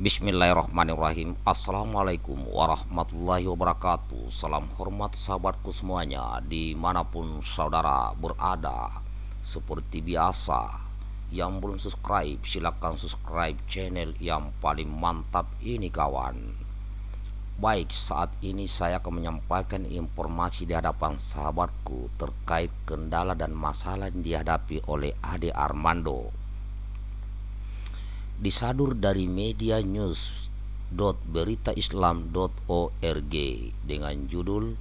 Bismillahirrahmanirrahim. Assalamualaikum warahmatullahi wabarakatuh. Salam hormat sahabatku semuanya dimanapun saudara berada. Seperti biasa, yang belum subscribe silahkan subscribe channel yang paling mantap ini kawan. Baik, saat ini saya akan menyampaikan informasi di hadapan sahabatku terkait kendala dan masalah yang dihadapi oleh Ade Armando. Disadur dari media news.beritaislam.org dengan judul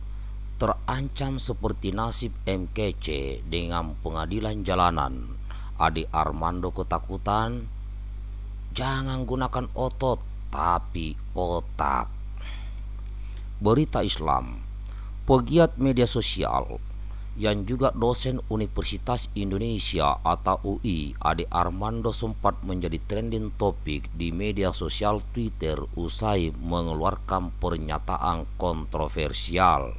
"Terancam seperti nasib MKC dengan pengadilan jalanan, Ade Armando ketakutan, jangan gunakan otot tapi otak." Berita Islam, pegiat media sosial yang juga dosen Universitas Indonesia atau UI, Ade Armando sempat menjadi trending topik di media sosial Twitter usai mengeluarkan pernyataan kontroversial.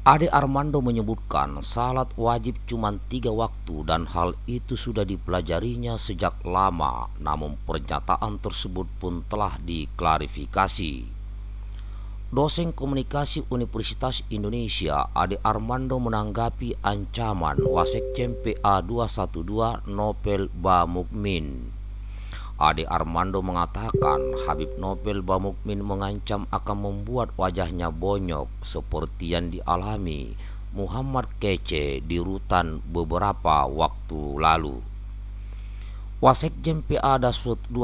Ade Armando menyebutkan salat wajib cuma 3 waktu dan hal itu sudah dipelajarinya sejak lama, namun pernyataan tersebut pun telah diklarifikasi. Dosen komunikasi Universitas Indonesia Ade Armando menanggapi ancaman Wasekjen PA 212 Novel Bamukmin. Ade Armando mengatakan Habib Novel Bamukmin mengancam akan membuat wajahnya bonyok seperti yang dialami Muhammad Kece di rutan beberapa waktu lalu. Wasekjen PA 212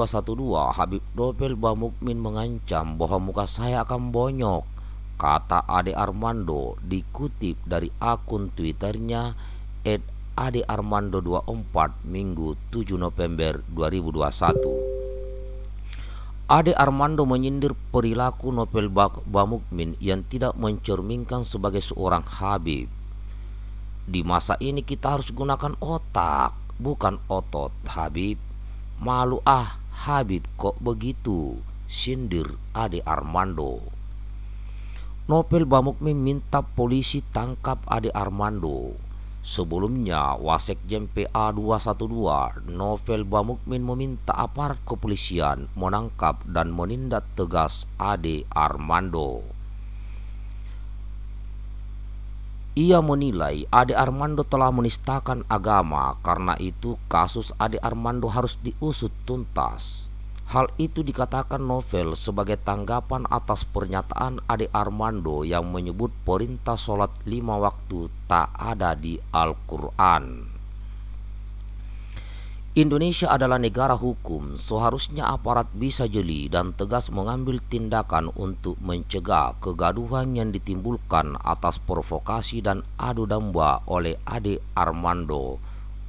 Habib Novel Bamukmin mengancam bahwa muka saya akan bonyok, kata Ade Armando dikutip dari akun Twitternya @adearmando24 Minggu 7 November 2021. Ade Armando menyindir perilaku Novel Bamukmin yang tidak mencerminkan sebagai seorang Habib. Di masa ini kita harus gunakan otak, bukan otot, Habib. Malu Habib kok begitu, sindir Ade Armando. Novel Bamukmin minta polisi tangkap Ade Armando. Sebelumnya, Wasekjen PA 212 Novel Bamukmin meminta aparat kepolisian menangkap dan menindak tegas Ade Armando. Ia menilai Ade Armando telah menistakan agama, karena itu kasus Ade Armando harus diusut tuntas. Hal itu dikatakan Novel sebagai tanggapan atas pernyataan Ade Armando yang menyebut perintah sholat 5 waktu tak ada di Al-Quran. Indonesia adalah negara hukum, seharusnya aparat bisa jeli dan tegas mengambil tindakan untuk mencegah kegaduhan yang ditimbulkan atas provokasi dan adu domba oleh Ade Armando,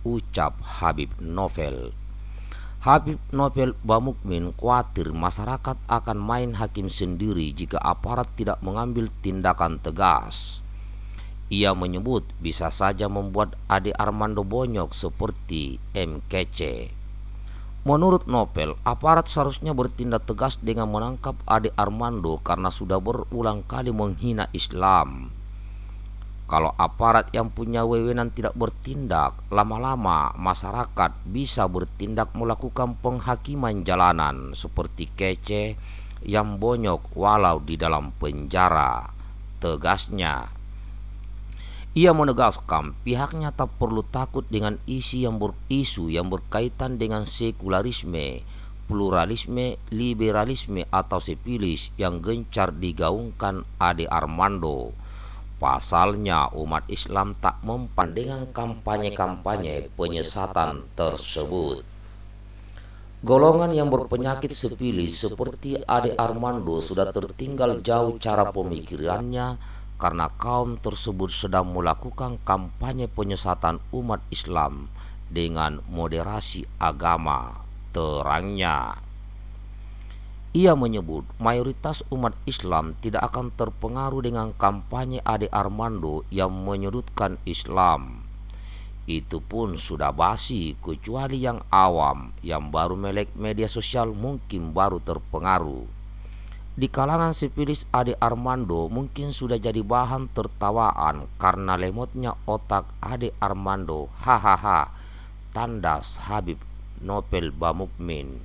ucap Habib Novel. Habib Novel Bamukmin khawatir masyarakat akan main hakim sendiri jika aparat tidak mengambil tindakan tegas. Ia menyebut bisa saja membuat Ade Armando bonyok seperti MKC. Menurut Novel, aparat seharusnya bertindak tegas dengan menangkap Ade Armando karena sudah berulang kali menghina Islam. Kalau aparat yang punya wewenang tidak bertindak, lama-lama masyarakat bisa bertindak melakukan penghakiman jalanan seperti Kece yang bonyok walau di dalam penjara, tegasnya. Ia menegaskan pihaknya tak perlu takut dengan isu yang berkaitan dengan sekularisme, pluralisme, liberalisme atau sipilis yang gencar digaungkan Ade Armando. Pasalnya umat Islam tak mempan dengan kampanye-kampanye penyesatan tersebut. Golongan yang berpenyakit sipilis seperti Ade Armando sudah tertinggal jauh cara pemikirannya karena kaum tersebut sedang melakukan kampanye penyesatan umat Islam dengan moderasi agama, terangnya. Ia menyebut mayoritas umat Islam tidak akan terpengaruh dengan kampanye Ade Armando yang menyudutkan Islam. Itu pun sudah basi, kecuali yang awam yang baru melek media sosial mungkin baru terpengaruh. Di kalangan sipilis Ade Armando mungkin sudah jadi bahan tertawaan karena lemotnya otak Ade Armando. Hahaha, tandas Habib Novel Bamukmin.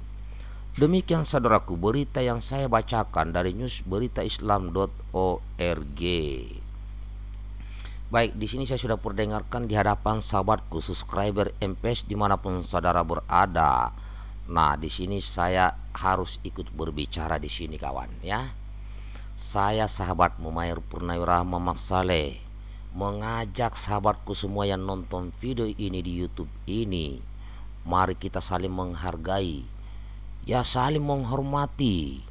Demikian saudaraku berita yang saya bacakan dari newsberitaislam.org. Baik, di sini saya sudah perdengarkan di hadapan sahabatku subscriber MPS dimanapun saudara berada. Nah, di sini saya harus ikut berbicara di sini kawan ya. Saya sahabat Mumair Purnawirawan Muhammad Saleh mengajak sahabatku semua yang nonton video ini di YouTube ini, mari kita saling menghargai, ya saling menghormati.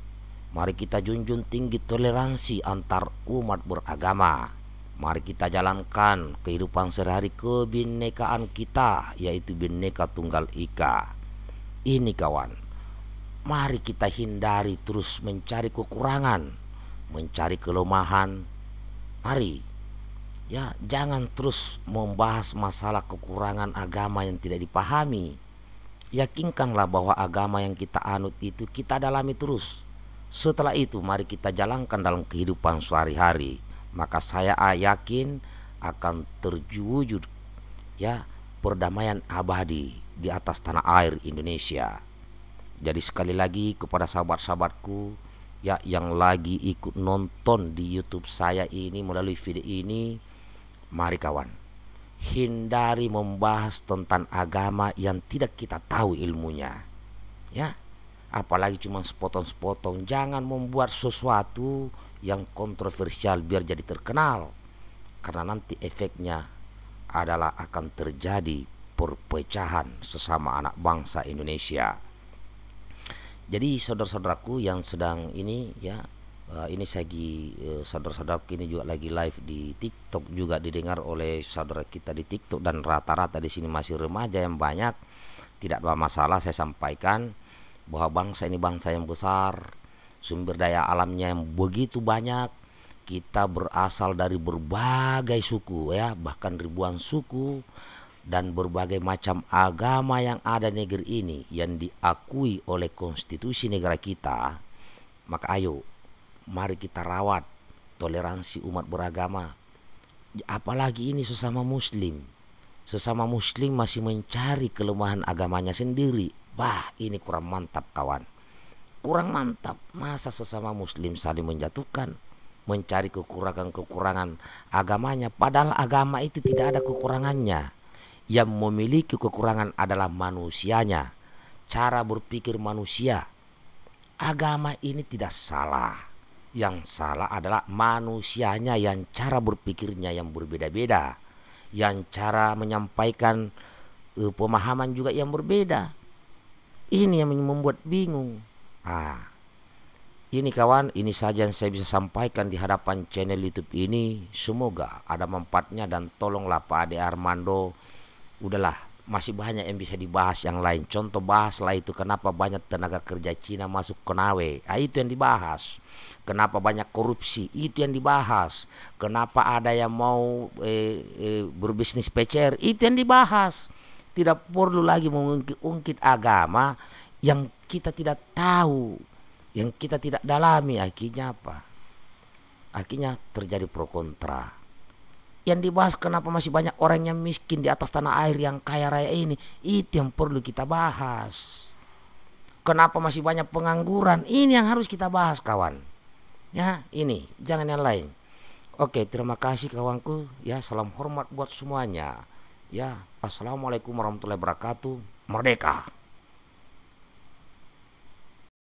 Mari kita junjung tinggi toleransi antar umat beragama. Mari kita jalankan kehidupan sehari-hari kebinekaan kita, yaitu Bhinneka Tunggal Ika. Ini kawan, mari kita hindari terus mencari kekurangan, mencari kelemahan. Mari, ya jangan terus membahas masalah kekurangan agama yang tidak dipahami. Yakinkanlah bahwa agama yang kita anut itu kita dalami terus. Setelah itu mari kita jalankan dalam kehidupan sehari-hari. Maka saya yakin akan terwujud ya perdamaian abadi di atas tanah air Indonesia. Jadi sekali lagi kepada sahabat-sahabatku ya yang lagi ikut nonton di YouTube saya ini melalui video ini, mari kawan, hindari membahas tentang agama yang tidak kita tahu ilmunya. Ya, apalagi cuma sepotong-sepotong. Jangan membuat sesuatu yang kontroversial biar jadi terkenal, karena nanti efeknya adalah akan terjadi perpecahan sesama anak bangsa Indonesia. Jadi saudara-saudaraku yang sedang ini ya, ini saudara-saudaraku ini juga lagi live di TikTok, juga didengar oleh saudara kita di TikTok, dan rata-rata di sini masih remaja yang banyak. Tidak ada masalah, saya sampaikan bahwa bangsa ini bangsa yang besar, sumber daya alamnya yang begitu banyak. Kita berasal dari berbagai suku ya, bahkan ribuan suku dan berbagai macam agama yang ada di negeri ini yang diakui oleh konstitusi negara kita. Maka ayo, mari kita rawat toleransi umat beragama. Apalagi ini sesama muslim. Sesama muslim masih mencari kelemahan agamanya sendiri. Bah, ini kurang mantap kawan. Kurang mantap. Masa sesama muslim saling menjatuhkan, mencari kekurangan-kekurangan agamanya, padahal agama itu tidak ada kekurangannya. Yang memiliki kekurangan adalah manusianya, cara berpikir manusia. Agama ini tidak salah. Yang salah adalah manusianya yang cara berpikirnya yang berbeda-beda, yang cara menyampaikan pemahaman juga yang berbeda. Ini yang membuat bingung. Ini kawan, ini saja yang saya bisa sampaikan di hadapan channel YouTube ini. Semoga ada manfaatnya, dan tolonglah Pak Ade Armando, udahlah, masih banyak yang bisa dibahas yang lain. Contoh bahaslah itu kenapa banyak tenaga kerja Cina masuk ke Nawe, itu yang dibahas. Kenapa banyak korupsi, itu yang dibahas. Kenapa ada yang mau berbisnis PCR, itu yang dibahas. Tidak perlu lagi mengungkit agama yang kita tidak tahu, yang kita tidak dalami. Akhirnya apa? Akhirnya terjadi pro kontra. Yang dibahas kenapa masih banyak orang yang miskin di atas tanah air yang kaya raya ini, itu yang perlu kita bahas. Kenapa masih banyak pengangguran, ini yang harus kita bahas kawan. Ya, ini jangan yang lain. Oke, terima kasih kawanku. Ya, salam hormat buat semuanya. Ya, assalamualaikum warahmatullahi wabarakatuh. Merdeka.